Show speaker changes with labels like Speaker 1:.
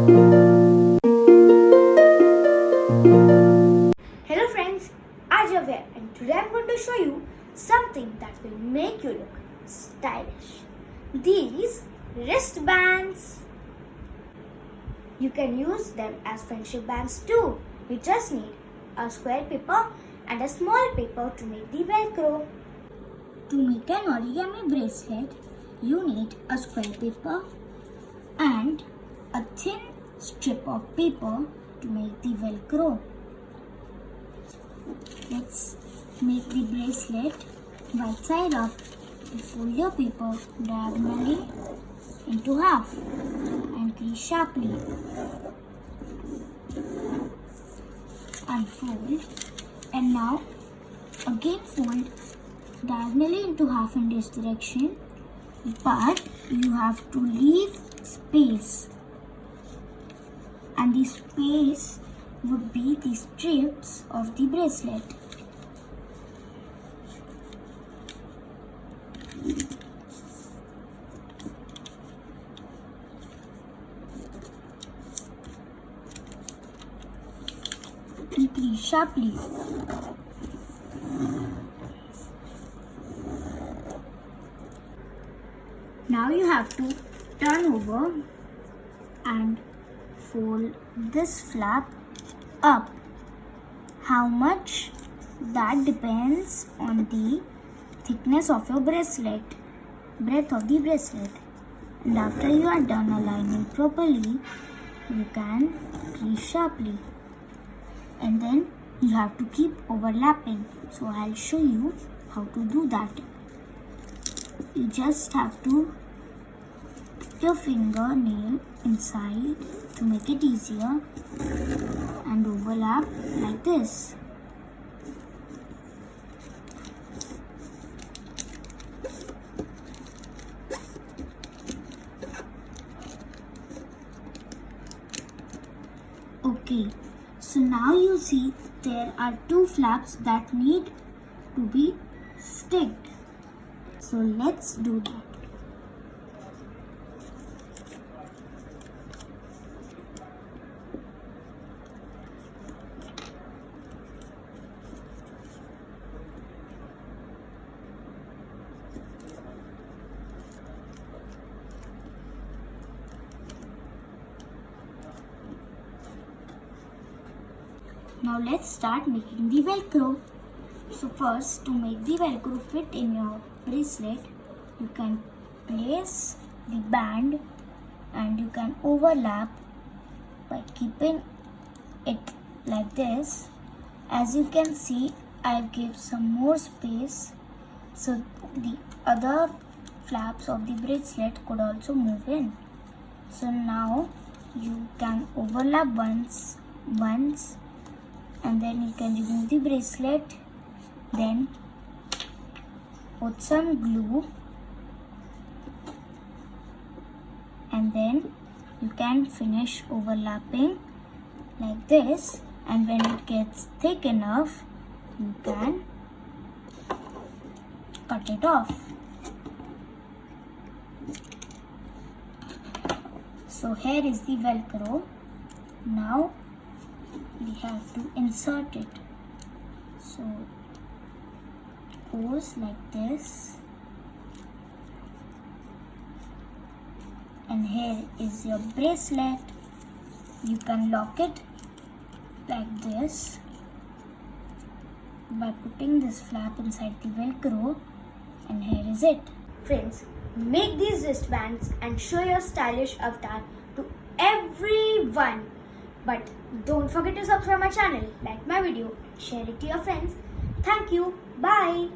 Speaker 1: Hello friends, Ajay and today I'm going to show you something that will make you look stylish. These wristbands. You can use them as friendship bands too. You just need a square paper and a small paper to make the velcro. To make an origami bracelet, you need a square paper and a thin strip of paper to make the velcro. Let's make the bracelet right side up. You fold your paper diagonally into half and crease sharply. Unfold and now again fold diagonally into half in this direction, but you have to leave space, and the space would be the strips of the bracelet. And crease sharply. Now you have to turn over and fold this flap up. How much? That depends on the thickness of your bracelet, breadth of the bracelet. And after you are done aligning properly, you can crease sharply. And then you have to keep overlapping. So I'll show you how to do that. You just have to put your fingernail inside to make it easier and overlap like this. Okay, so now you see there are two flaps that need to be sticked. So let's do that. Now let's start making the velcro. So first, to make the velcro fit in your bracelet, you can place the band and you can overlap by keeping it like this. As you can see, I give some more space so the other flaps of the bracelet could also move in. So now you can overlap once and then you can remove the bracelet, then put some glue, and then you can finish overlapping like this, and when it gets thick enough you can cut it off. So here is the velcro. Now we have to insert it. So it goes like this, and here is your bracelet. You can lock it like this by putting this flap inside the velcro, and here is it. Friends, make these wristbands and show your stylish avatar to everyone. But don't forget to subscribe my channel, like my video, share it to your friends. Thank you. Bye.